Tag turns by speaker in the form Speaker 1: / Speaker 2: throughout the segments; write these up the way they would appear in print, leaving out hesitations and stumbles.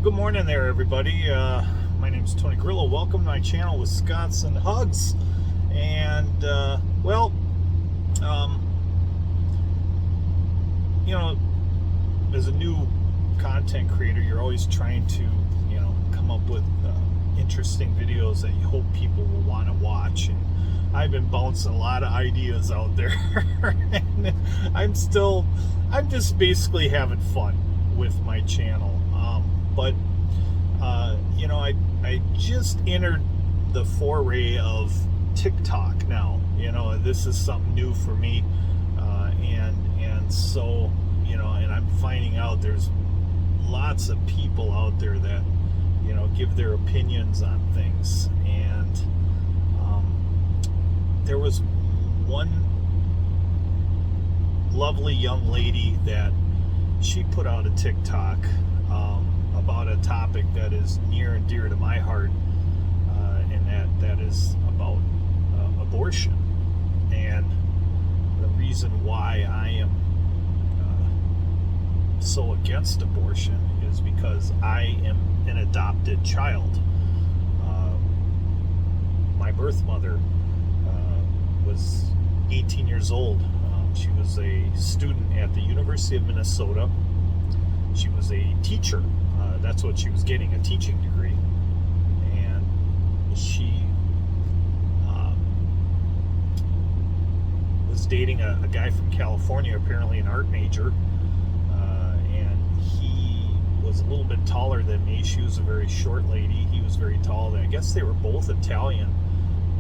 Speaker 1: Well, good morning there, everybody. My name is Tony Grillo. Welcome to my channel, Wisconsin Hugs. And, as a new content creator, you're always trying to, come up with interesting videos that you hope people will want to watch. And I've been bouncing a lot of ideas out there. And I'm just basically having fun with my channel. I just entered the foray of TikTok now. This is something new for me, so and I'm finding out there's lots of people out there that give their opinions on things. And there was one lovely young lady that she put out a TikTok about a topic that is near and dear to my heart, and that is about abortion. And the reason why I am so against abortion is because I am an adopted child. My birth mother was 18 years old. She was a student at the University of Minnesota. She was a teacher. That's what she was getting, a teaching degree. And she was dating a guy from California, apparently an art major. And he was a little bit taller than me. She was a very short lady. He was very tall. I guess they were both Italian.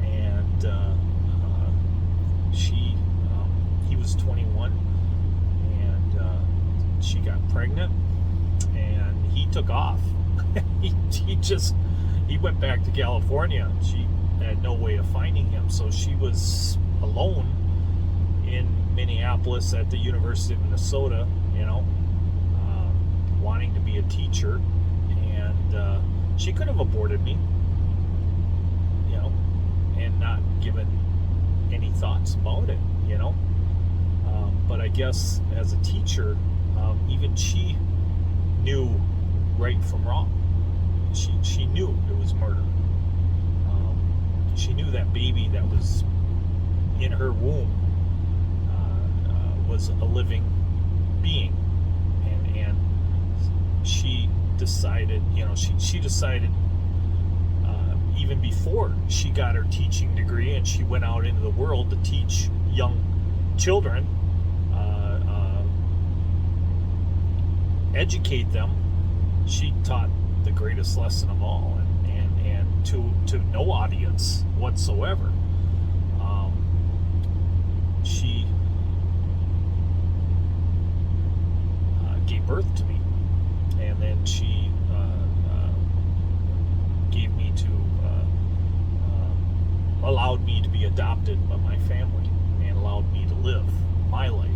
Speaker 1: And he was 21. And she got pregnant. And he took off. he went back to California. She had no way of finding him, so she was alone in Minneapolis at the University of Minnesota, wanting to be a teacher. And she could have aborted me, and not given any thoughts about it, but I guess as a teacher, even she knew right from wrong. She knew it was murder. She knew that baby that was in her womb was a living being, and she decided, she decided even before she got her teaching degree and she went out into the world to teach young children, educate them. She taught the greatest lesson of all, and to no audience whatsoever. She gave birth to me, and then she gave me to allowed me to be adopted by my family and allowed me to live my life.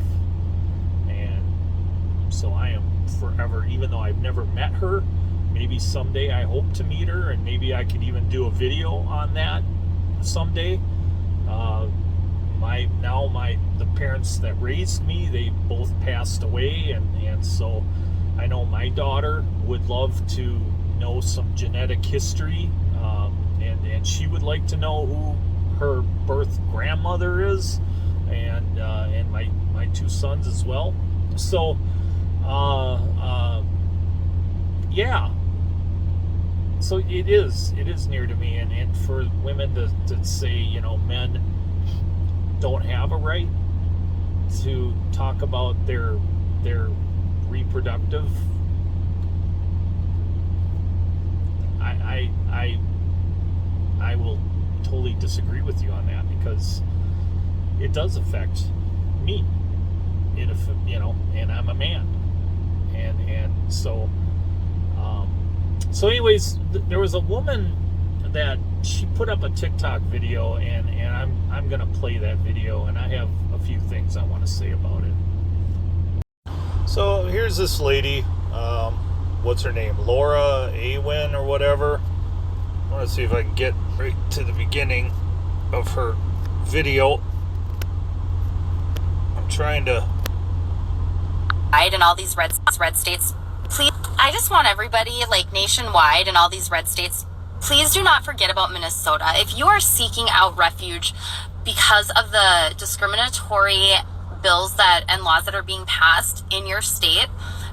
Speaker 1: And so I am forever, even though I've never met her, maybe someday I hope to meet her, and maybe I could even do a video on that someday. The parents that raised me, they both passed away, and so I know my daughter would love to know some genetic history, and she would like to know who her birth grandmother is, and my two sons as well. So yeah. So it is near to me, and for women to say, men don't have a right to talk about their reproductive, I will totally disagree with you on that, because it does affect me. And I'm a man, and so anyways, there was a woman that she put up a TikTok video, and I'm gonna play that video, and I have a few things I want to say about it. So here's this lady, what's her name, Laura Awin or whatever. I want to see if I can get right to the beginning of her video. I'm trying to
Speaker 2: in all these red states. Please, I just want everybody, like nationwide and all these red states, please do not forget about Minnesota. If you are seeking out refuge because of the discriminatory bills and laws that are being passed in your state,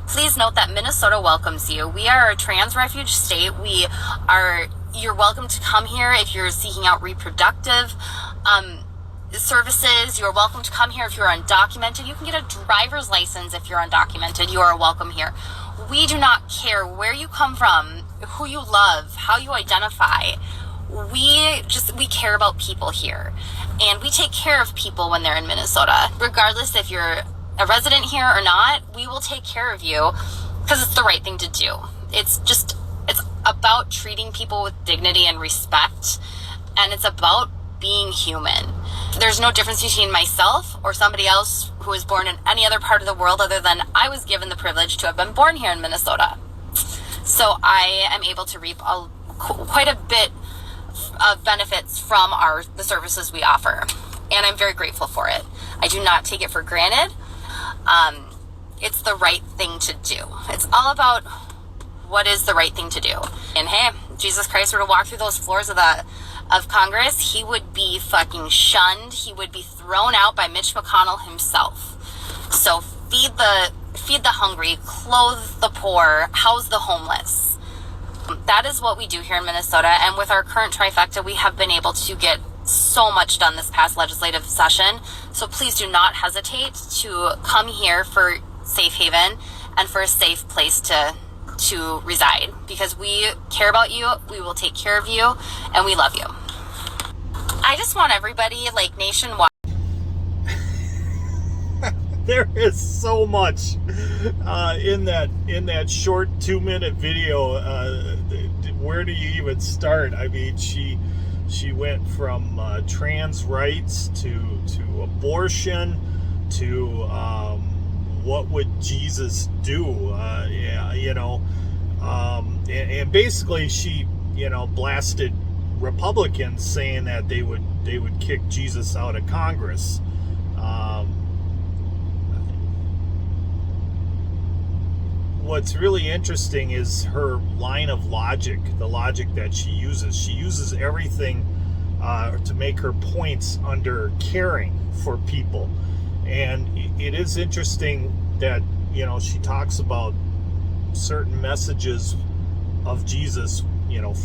Speaker 2: please note that Minnesota welcomes you. We are a trans refuge state. You're welcome to come here if you're seeking out reproductive services. You're welcome to come here if you're undocumented. You can get a driver's license if you're undocumented. You are welcome here. We do not care where you come from, who you love, how you identify. We care about people here, and we take care of people when they're in Minnesota. Regardless if you're a resident here or not, we will take care of you because it's the right thing to do. It's about treating people with dignity and respect, and it's about being human. There's no difference between myself or somebody else who was born in any other part of the world other than I was given the privilege to have been born here in Minnesota. So I am able to reap quite a bit of benefits from the services we offer, and I'm very grateful for it. I do not take it for granted. It's the right thing to do. It's all about what is the right thing to do. And hey, Jesus Christ were to walk through those floors of Congress, he would be fucking shunned. He would be thrown out by Mitch McConnell himself. So feed the hungry, clothe the poor, house the homeless. That is what we do here in Minnesota. And with our current trifecta, we have been able to get so much done this past legislative session. So please do not hesitate to come here for safe haven and for a safe place to reside, because we care about you, we will take care of you, and we love you. I just want everybody, like nationwide.
Speaker 1: There is so much in that short 2-minute video. Where do you even start? I mean, she went from trans rights to abortion to what would Jesus do? And basically she blasted Republicans, saying that they would kick Jesus out of Congress. What's really interesting is her line of logic, the logic that she uses. She uses everything to make her points under caring for people. And it is interesting that, she talks about certain messages of Jesus,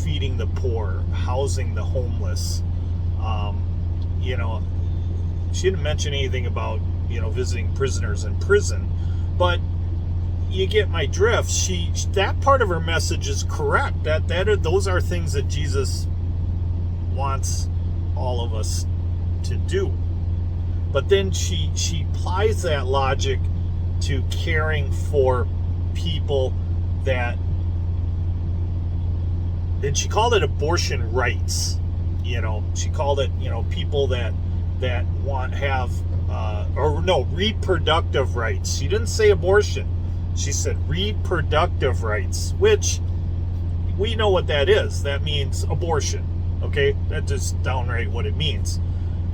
Speaker 1: feeding the poor, housing the homeless. She didn't mention anything about, visiting prisoners in prison, but you get my drift. That part of her message is correct. Those are things that Jesus wants all of us to do. But then she applies that logic to caring for people and she called it abortion rights. She called it, people that reproductive rights. She didn't say abortion. She said reproductive rights, which we know what that is. That means abortion. Okay, that's just downright what it means.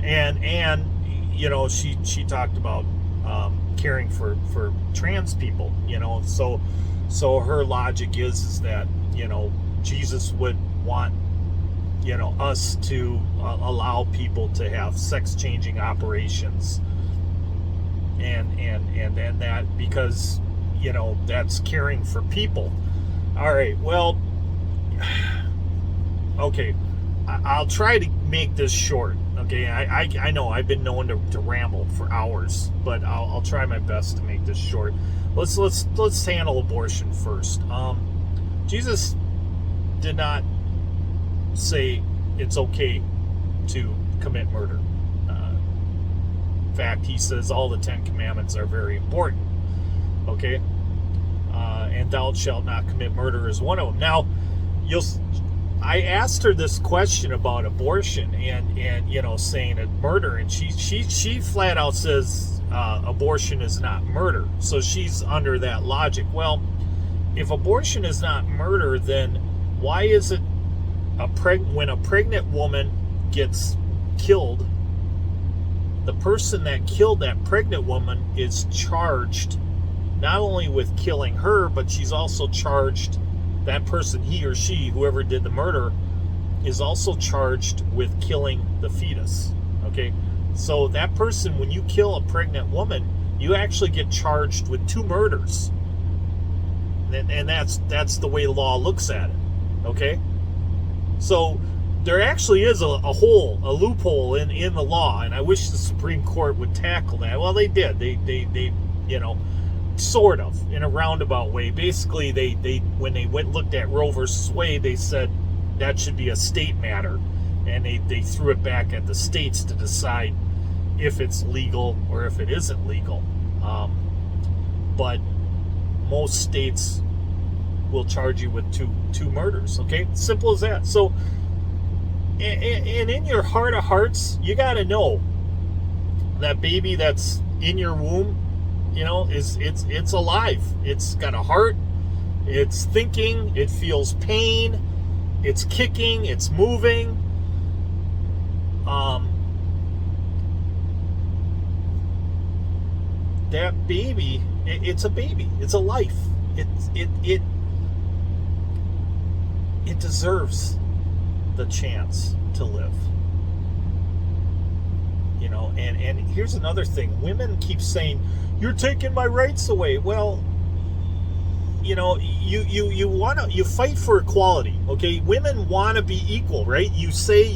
Speaker 1: And she talked about caring for trans people. So her logic is that Jesus would want us to allow people to have sex changing operations, and that because that's caring for people. All right, well, okay, I'll try to make this short. Okay, I know I've been known to ramble for hours, but I'll try my best to make this short. Let's handle abortion first. Jesus did not say it's okay to commit murder. In fact, he says all the 10 commandments are very important. Okay, and thou shalt not commit murder is one of them. Now, I asked her this question about abortion and saying it murder, and she flat out says abortion is not murder. So she's under that logic. Well, if abortion is not murder, then why is it when a pregnant woman gets killed, the person that killed that pregnant woman is charged not only with killing her, but she's also charged, that person, he or she, whoever did the murder, is also charged with killing the fetus. Okay, so that person, when you kill a pregnant woman, you actually get charged with 2 murders, and that's the way law looks at it. Okay, so there actually is a loophole in the law, and I wish the Supreme Court would tackle that. Well, they did. They sort of, in a roundabout way. Basically, they when they looked at Roe versus Wade, they said that should be a state matter, and they threw it back at the states to decide if it's legal or if it isn't legal. But most states will charge you with two murders. Okay, simple as that. So, and in your heart of hearts, you got to know that baby that's in your womb, it's alive. It's got a heart. It's thinking. It feels pain. It's kicking. It's moving. That baby, it's a baby. It's a life. It deserves the chance to live. And here's another thing. Women keep saying, "You're taking my rights away." Well, you fight for equality, okay? Women want to be equal, right? You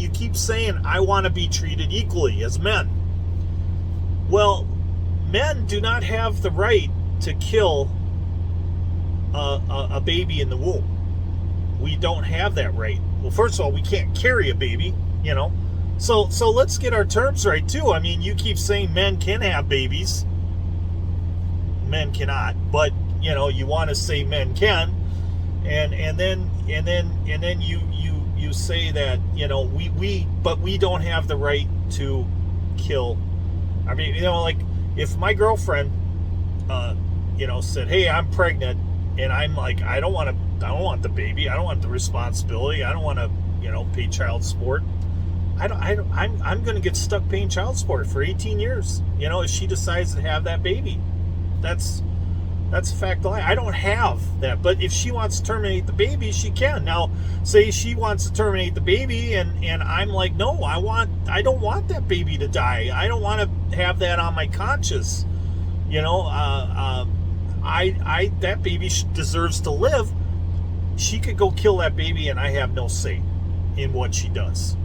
Speaker 1: keep saying, "I want to be treated equally as men." Well, men do not have the right to kill a baby in the womb. We don't have that right. Well, first of all, we can't carry a baby, So let's get our terms right too. I mean, you keep saying men can have babies. Men cannot, but you want to say men can, and then you say that we don't have the right to kill. I mean, like if my girlfriend said, "Hey, I'm pregnant," and I'm like, I don't want the baby. I don't want the responsibility. I don't want to pay child support. I'm going to get stuck paying child support for 18 years. If she decides to have that baby, that's a fact of life. I don't have that, but if she wants to terminate the baby, she can. Now, say she wants to terminate the baby, and I'm like, no, I don't want that baby to die. I don't want to have that on my conscience. That baby deserves to live. She could go kill that baby, and I have no say in what she does.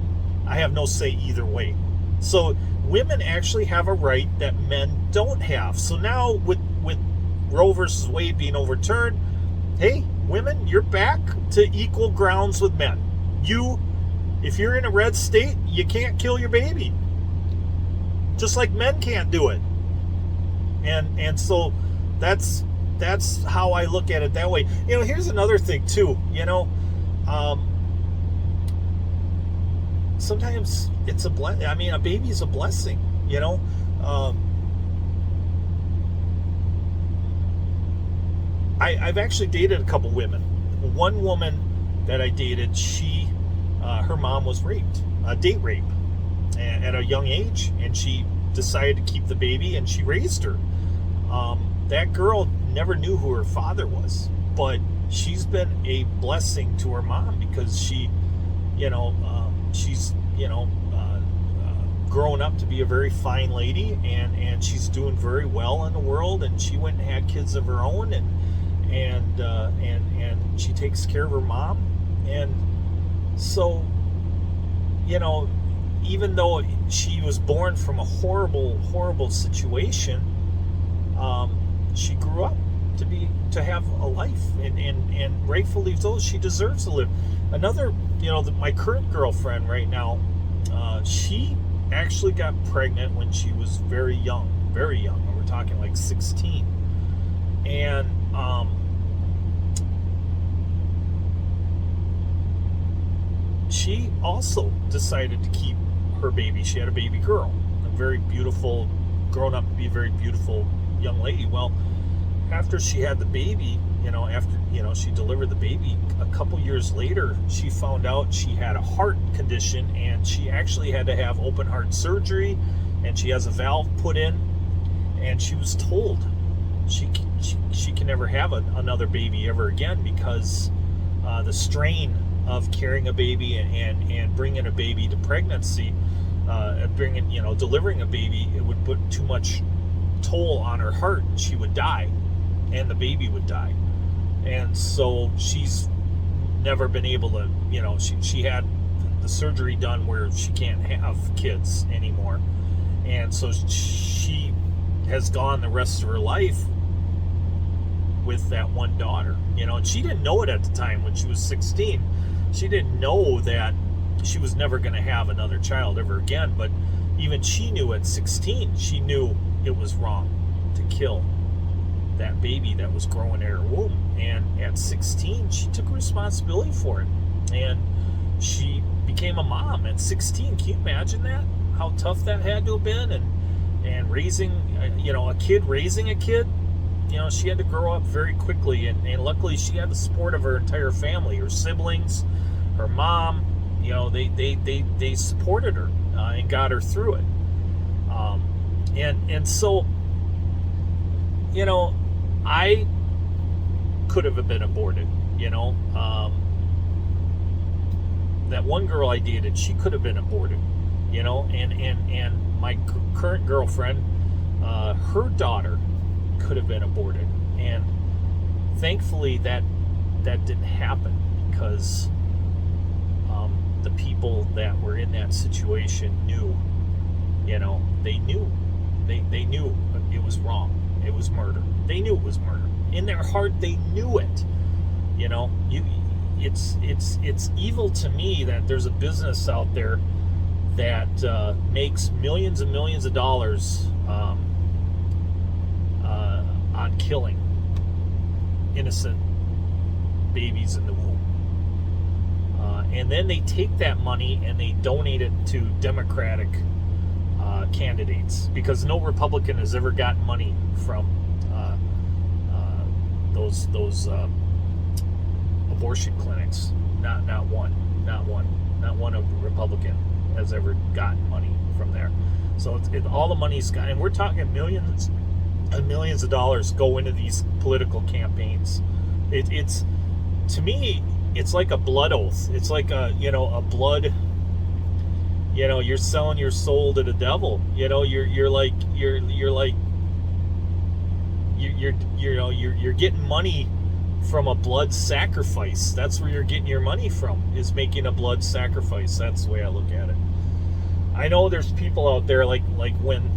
Speaker 1: I have no say either way. So women actually have a right that men don't have. So now with Roe versus Wade being overturned, hey, women, you're back to equal grounds with men. If you're in a red state, you can't kill your baby. Just like men can't do it. And so that's how I look at it that way. Here's another thing too. Sometimes it's a baby's a blessing. I've actually dated a couple women. One woman that I dated, her mom was raped, date rape, at a young age, and she decided to keep the baby, and she raised her. That girl never knew who her father was, but she's been a blessing to her mom because she's grown up to be a very fine lady, and she's doing very well in the world, and she went and had kids of her own, and she takes care of her mom. And so even though she was born from a horrible situation, she grew up to have a life, and rightfully so, she deserves to live. Another, my current girlfriend right now, she actually got pregnant when she was very young. We're talking like 16. And she also decided to keep her baby. She had a baby girl, a very beautiful, grown up to be a very beautiful young lady. Well, after she had the baby, she delivered the baby, a couple years later, she found out she had a heart condition, and she actually had to have open heart surgery, and she has a valve put in, and she was told she can never have another baby ever again, because the strain of carrying a baby and bringing a baby to pregnancy, delivering a baby, it would put too much toll on her heart. She would die, and the baby would die. And so she's never been able to, she had the surgery done where she can't have kids anymore. And so she has gone the rest of her life with that one daughter, and she didn't know it at the time when she was 16. She didn't know that she was never going to have another child ever again. But even she knew at 16, she knew it was wrong to kill that baby that was growing in her womb. And at 16, she took responsibility for it, and she became a mom at 16. Can you imagine that? How tough that had to have been, and raising, raising a kid. She had to grow up very quickly, and luckily she had the support of her entire family, her siblings, her mom. They supported her and got her through it. And so, I could have been aborted. That one girl I dated, she could have been aborted. And my current girlfriend, her daughter could have been aborted, and thankfully that didn't happen, because the people that were in that situation knew. They knew it was wrong. It was murder. They knew it was murder. In their heart, they knew it. It's evil to me that there's a business out there that makes millions and millions of dollars on killing innocent babies in the womb. And then they take that money and they donate it to Democratic candidates, because no Republican has ever gotten money from those abortion clinics. Not one of Republican has ever gotten money from there. So all the money's gone, and we're talking millions and millions of dollars go into these political campaigns. It's to me, it's like a blood oath. It's like a blood. You're selling your soul to the devil. You're getting money from a blood sacrifice. That's where you're getting your money from, is making a blood sacrifice. That's the way I look at it. I know there's people out there like when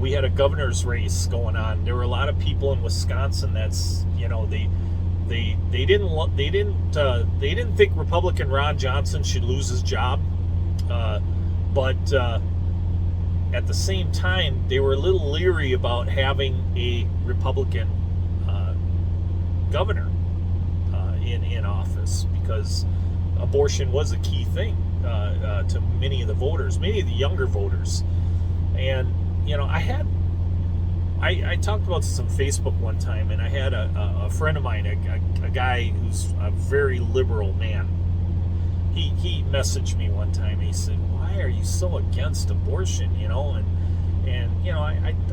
Speaker 1: we had a governor's race going on. There were a lot of people in Wisconsin that's they didn't think Republican Ron Johnson should lose his job, but at the same time they were a little leery about having a Republican governor in office, because abortion was a key thing to many of the voters, many of the younger voters. And I talked about this on Facebook one time, and I had a friend of mine, a guy who's a very liberal man. He messaged me one time, and he said, "Why are you so against abortion?"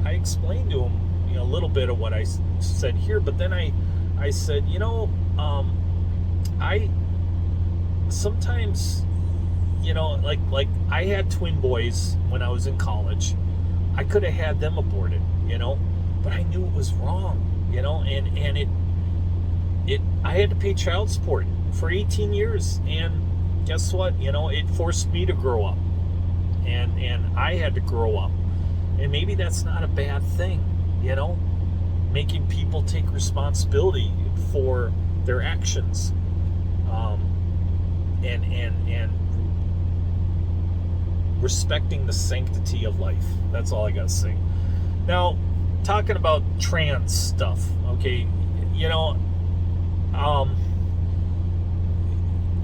Speaker 1: I explained to him a little bit of what I said here, but then I said, I sometimes, like I had twin boys when I was in college. I could have had them aborted, but I knew it was wrong, and I had to pay child support for 18 years, and guess what? It forced me to grow up, and I had to grow up, and maybe that's not a bad thing, making people take responsibility for their actions, and respecting the sanctity of life. That's all I gotta say. Now, talking about trans stuff, okay,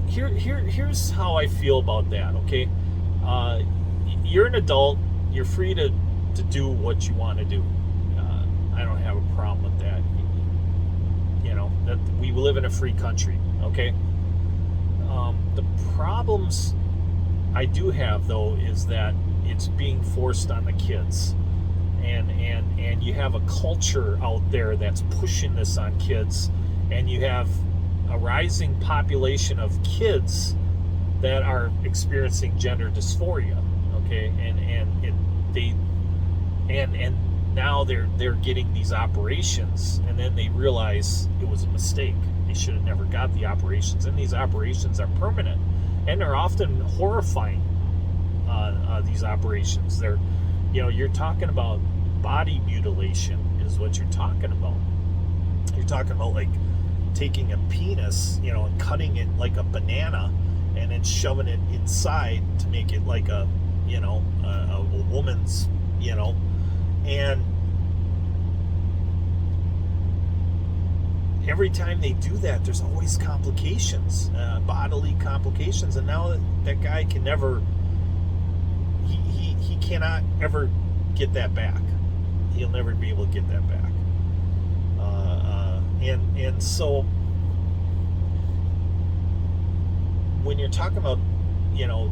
Speaker 1: here's how I feel about that, okay? You're an adult, you're free to do what you want to do. I don't have a problem with that. That we live in a free country, okay? The problems I do have, though, is that it's being forced on the kids. and you have a culture out there that's pushing this on kids, and you have a rising population of kids that are experiencing gender dysphoria, okay, and now they're getting these operations, and then they realize it was a mistake. They should have never got the operations, and these operations are permanent, and they're often horrifying. These operations, you're talking about body mutilation is what you're talking about. You're talking about like taking a penis, and cutting it like a banana, and then shoving it inside to make it like a woman's, and every time they do that, there's always complications, bodily complications, and now that guy can never, he cannot ever get that back. He'll never be able to get that back. And so when you're talking about, a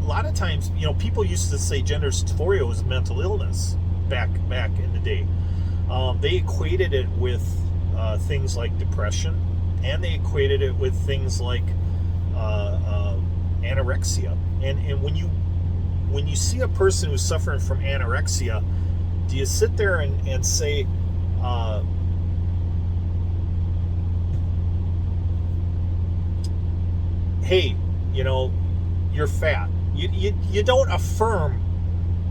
Speaker 1: lot of times, people used to say gender dysphoria was mental illness back in the day. They equated it with things like depression, and they equated it with things like anorexia. And when you see a person who's suffering from anorexia, do you sit there and say, hey, you're fat? You don't affirm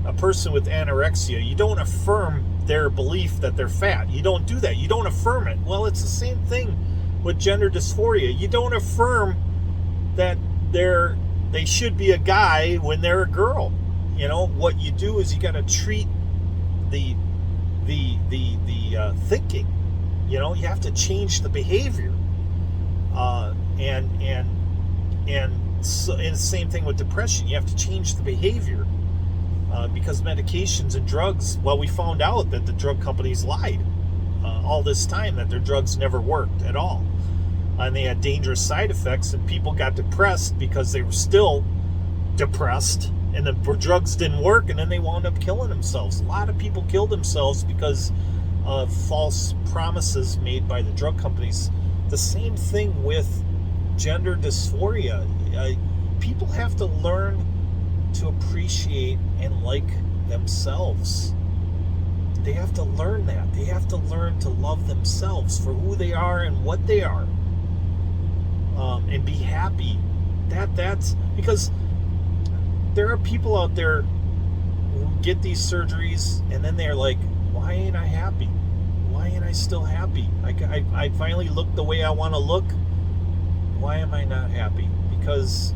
Speaker 1: a person with anorexia. You don't affirm their belief that they're fat. You don't do that. You don't affirm it. Well, it's the same thing with gender dysphoria. You don't affirm that they should be a guy when they're a girl. What you do is you got to treat the thinking. You have to change the behavior. And the same thing with depression. You have to change the behavior. Because medications and drugs, we found out that the drug companies lied all this time, that their drugs never worked at all. And they had dangerous side effects, and people got depressed because they were still depressed, and the drugs didn't work, and then they wound up killing themselves. A lot of people killed themselves because of false promises made by the drug companies. The same thing with gender dysphoria. People have to learn to appreciate and like themselves. They have to learn that. They have to learn to love themselves for who they are and what they are, and be happy. That's because there are people out there who get these surgeries, and then they're like, why ain't I happy? Why ain't I still happy? I finally look the way I want to look. Why am I not happy? Because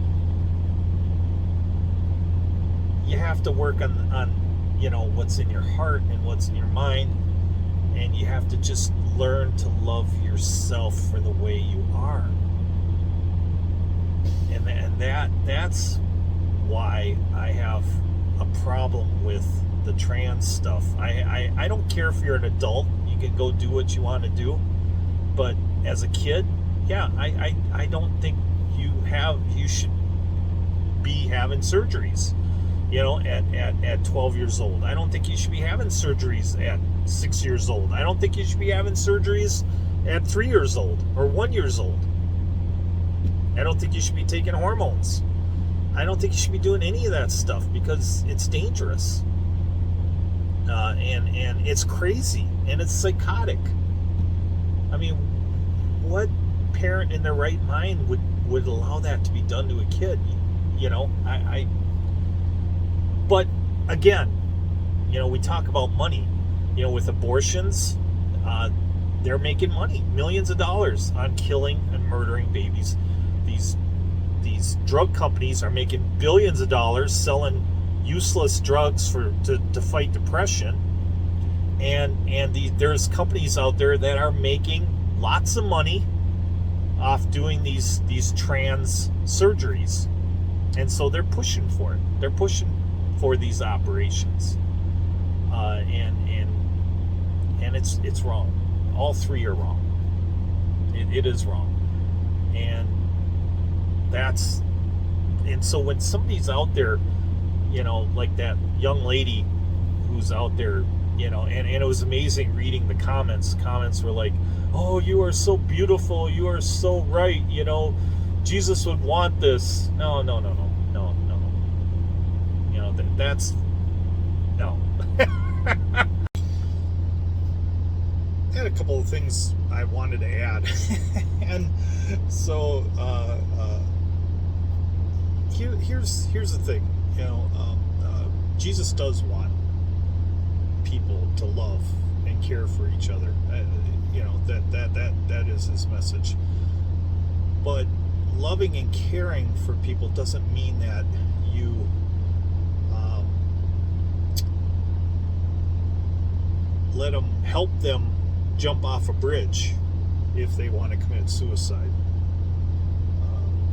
Speaker 1: you have to work on what's in your heart and what's in your mind, and you have to just learn to love yourself for the way you are. And that's why I have a problem with the trans stuff. I don't care if you're an adult, you can go do what you want to do, but as a kid, I don't think you should be having surgeries at 12 years old. I don't think you should be having surgeries at 6 years old. I don't think you should be having surgeries at 3 years old or 1 year old. I don't think you should be taking hormones. I don't think you should be doing any of that stuff because it's dangerous. And it's crazy and it's psychotic. I mean, what parent in their right mind would allow that to be done to a kid? But again, we talk about money. With abortions, they're making money, millions of dollars on killing and murdering babies. These drug companies are making billions of dollars selling useless drugs to fight depression, and there's companies out there that are making lots of money off doing these trans surgeries, and so they're pushing for it. They're pushing for these operations, and it's wrong. All three are wrong. It is wrong, and so when somebody's out there, like that young lady who's out there, and it was amazing reading the comments. Comments were like, oh, you are so beautiful, you are so right, Jesus would want this. No, that's no. I had a couple of things I wanted to add. And so here's the thing. Jesus does want people to love and care for each other. That is his message. But loving and caring for people doesn't mean that you help them jump off a bridge if they want to commit suicide.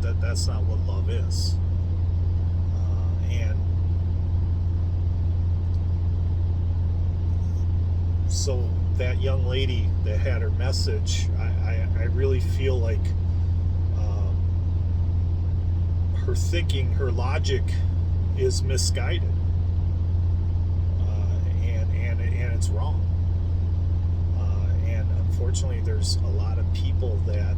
Speaker 1: That's not what love is. And so that young lady that had her message, I really feel like her thinking, her logic is misguided, and it's wrong. And unfortunately, there's a lot of people that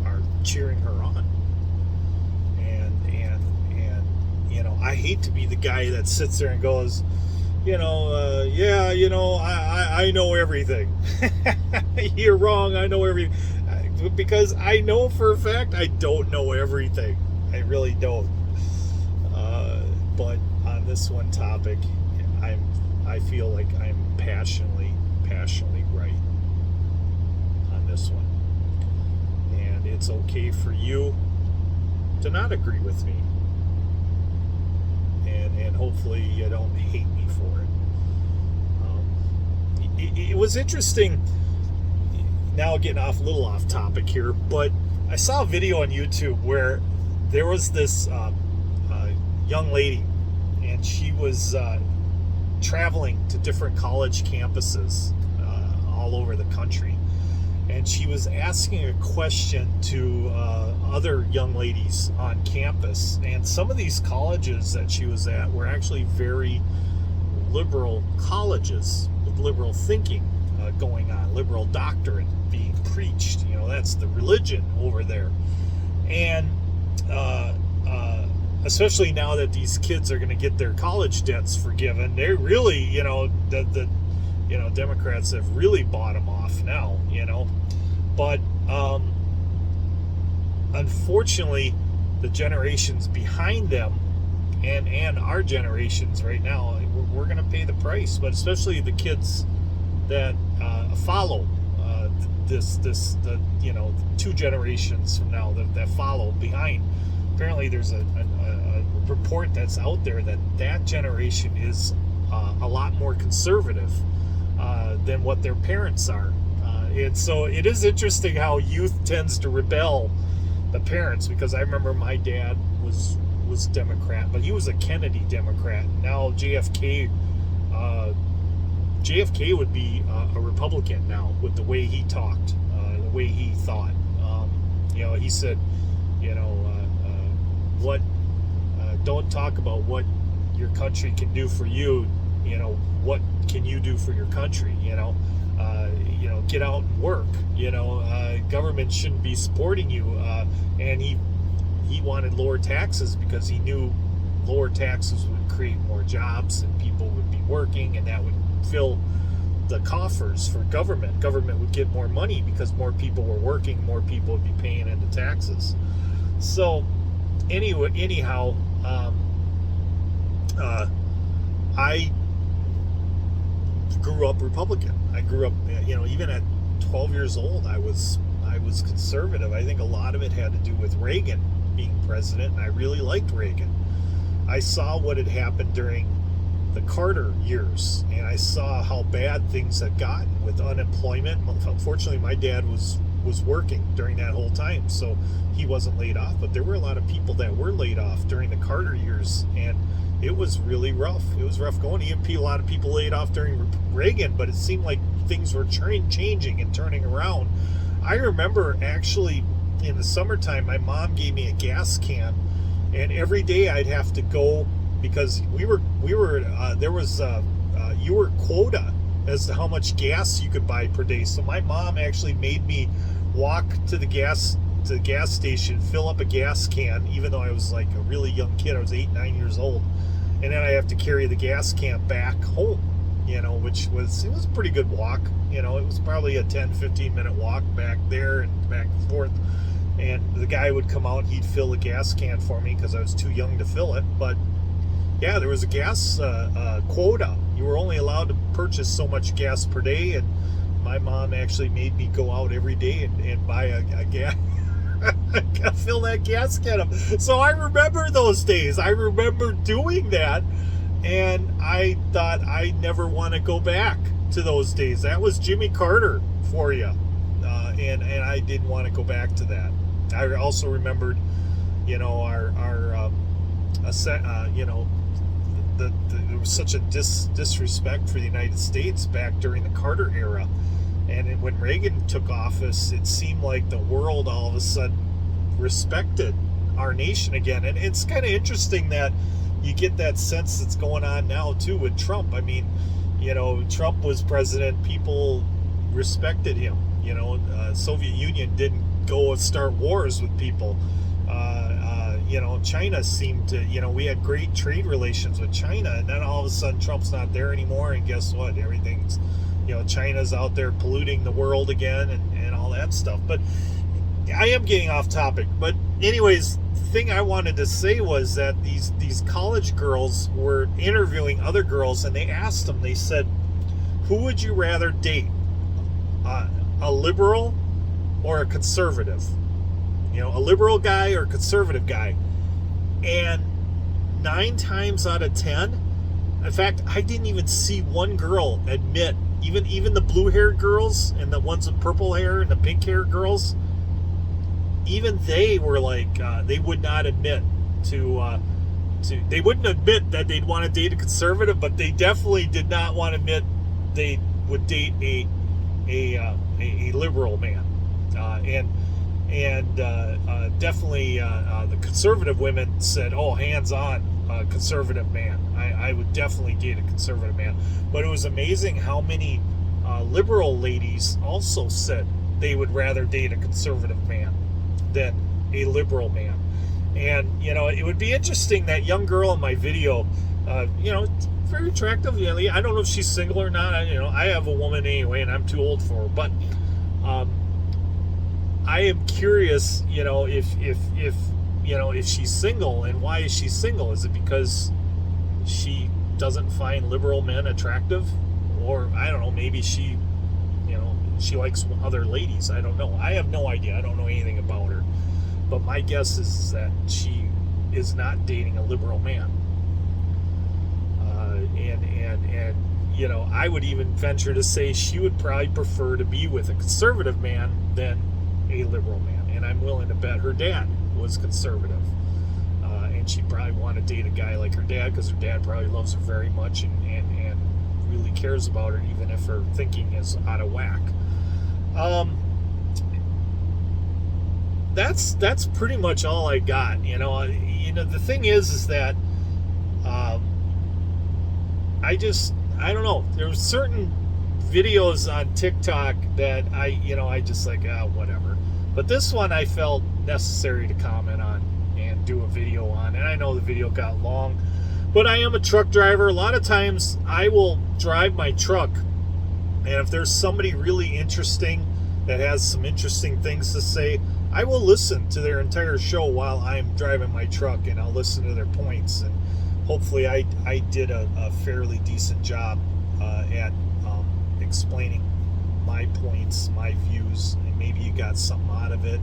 Speaker 1: are cheering her on, and I hate to be the guy that sits there and goes, I know everything. You're wrong. I know everything. Because I know for a fact I don't know everything. I really don't. But on this one topic, I feel like I'm passionately right on this one. And it's okay for you to not agree with me. And hopefully you don't hate me for it. It was interesting. Now getting a little off topic here, but I saw a video on YouTube where there was this young lady, and she was traveling to different college campuses all over the country, and she was asking a question to other young ladies on campus. And some of these colleges that she was at were actually very liberal colleges with liberal thinking going on, liberal doctrine being preached. That's the religion over there. And especially now that these kids are going to get their college debts forgiven, they're really, the Democrats have really bought them off now, But unfortunately, the generations behind them and our generations right now, we're going to pay the price. But especially the kids that follow the 2 generations from now that follow behind. Apparently there's a report that's out there that generation is a lot more conservative than what their parents are. And so it is interesting how youth tends to rebel the parents, because I remember my dad was Democrat, but he was a Kennedy Democrat. Now JFK would be a Republican now, with the way he talked, the way he thought. He said, don't talk about what your country can do for you. What can you do for your country? Get out and work. Government shouldn't be supporting you. And he wanted lower taxes because he knew lower taxes would create more jobs and people would be working, and that would fill the coffers for government. Government would get more money because more people were working, more people would be paying into taxes. So anyhow, I grew up Republican. I grew up, even at 12 years old, I was conservative. I think a lot of it had to do with Reagan being president, and I really liked Reagan. I saw what had happened during the Carter years, and I saw how bad things had gotten with unemployment. Unfortunately, my dad was working during that whole time, so he wasn't laid off, but there were a lot of people that were laid off during the Carter years, and it was really rough. It was rough going. A lot of people laid off during Reagan, but it seemed like things were changing and turning around. I remember actually in the summertime, my mom gave me a gas can and every day I'd have to go, because we were there was you were quota as to how much gas you could buy per day. So my mom actually made me walk to the gas station, fill up a gas can, even though I was like a really young kid. I was 8-9 years old, and then I have to carry the gas can back home, which was a pretty good walk. It was probably a 10-15 minute walk back there and back and forth. And the guy would come out, he'd fill a gas can for me because I was too young to fill it. But yeah, there was a gas quota. You were only allowed to purchase so much gas per day, and my mom actually made me go out every day and buy a gas. Fill that gas can up. So I remember those days. I remember doing that, and I thought I never want to go back to those days. That was Jimmy Carter for you, and I didn't want to go back to that. I also remembered, there was such a disrespect for the United States back during the Carter era. And when Reagan took office, it seemed like the world all of a sudden respected our nation again. And it's kind of interesting that you get that sense that's going on now, too, with Trump. I mean, Trump was president. People respected him. Soviet Union didn't go and start wars with people. China seemed to, we had great trade relations with China. And then all of a sudden, Trump's not there anymore. And guess what? Everything's... China's out there polluting the world again and all that stuff. But I am getting off topic. But anyways, the thing I wanted to say was that these college girls were interviewing other girls, and they asked them, they said, who would you rather date? A liberal or a conservative? A liberal guy or a conservative guy? And 9 times out of 10, in fact, I didn't even see one girl admit, even the blue-haired girls and the ones with purple hair and the pink-haired girls, even they were like, they would not admit they wouldn't admit that they'd want to date a conservative, but they definitely did not want to admit they would date a liberal man. And definitely the conservative women said, oh, hands on, conservative man. I would definitely date a conservative man. But it was amazing how many liberal ladies also said they would rather date a conservative man than a liberal man. And, it would be interesting, that young girl in my video, very attractive. I don't know if she's single or not. I have a woman anyway, and I'm too old for her. But I am curious, if she's single, and why is she single? Is it because she doesn't find liberal men attractive? Or, I don't know, maybe she likes other ladies. I don't know. I have no idea. I don't know anything about her. But my guess is that she is not dating a liberal man. And I would even venture to say she would probably prefer to be with a conservative man than a liberal man. And I'm willing to bet her dad was conservative. And she'd probably want to date a guy like her dad, because her dad probably loves her very much and really cares about her, even if her thinking is out of whack. That's pretty much all I got. The thing is that I don't know. There were certain videos on TikTok that I just like, whatever. But this one I felt necessary to comment on and do a video on. And I know the video got long, but I am a truck driver. A lot of times I will drive my truck, and if there's somebody really interesting that has some interesting things to say, I will listen to their entire show while I'm driving my truck, and I'll listen to their points. And hopefully I did a fairly decent job at explaining my points, my views, and maybe you got something out of it,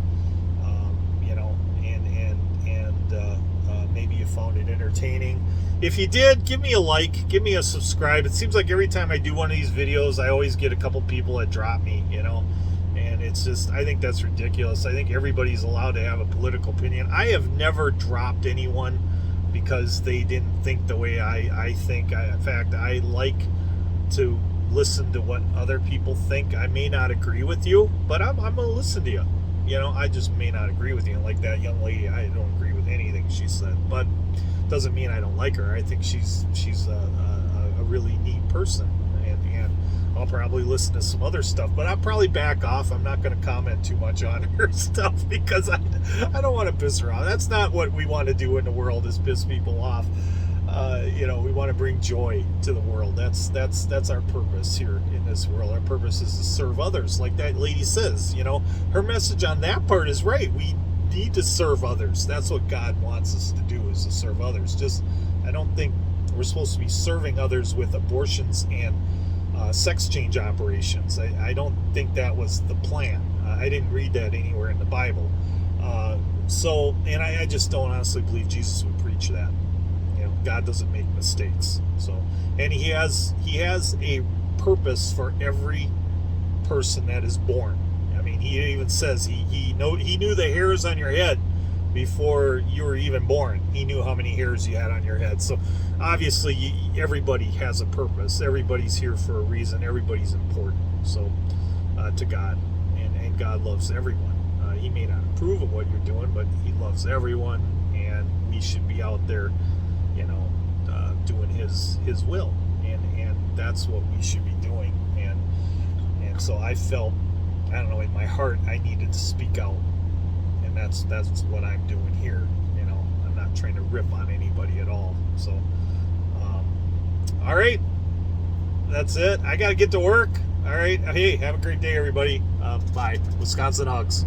Speaker 1: and maybe you found it entertaining. If you did, give me a like, give me a subscribe. It seems like every time I do one of these videos, I always get a couple people that drop me, and it's just, I think that's ridiculous. I think everybody's allowed to have a political opinion. I have never dropped anyone because they didn't think the way I think. In fact, I like to listen to what other people think. I may not agree with you, but I'm going to listen to you. I just may not agree with you. Like that young lady, I don't agree with anything something she said, but doesn't mean I don't like her. I think she's a really neat person, and I'll probably listen to some other stuff, but I'll probably back off. I'm not going to comment too much on her stuff because I don't want to piss her off. That's not what we want to do in the world, is piss people off. We want to bring joy to the world. That's our purpose here in this world. Our purpose is to serve others, like that lady says. Her message on that part is right. We need to serve others. That's what God wants us to do, is to serve others. I don't think we're supposed to be serving others with abortions and sex change operations. I don't think that was the plan. I didn't read that anywhere in the Bible. And I just don't honestly believe Jesus would preach that. God doesn't make mistakes. And he has a purpose for every person that is born. I mean, he even says he knew the hairs on your head before you were even born. He knew how many hairs you had on your head. So obviously everybody has a purpose. Everybody's here for a reason. Everybody's important. To God, and God loves everyone. He may not approve of what you're doing, but he loves everyone, and we should be out there doing his will, and that's what we should be doing. And so I felt, I don't know, in my heart I needed to speak out, and that's what I'm doing here. I'm not trying to rip on anybody at all. All right, that's it. I gotta get to work. All right, hey, have a great day, everybody. Bye. Wisconsin hugs.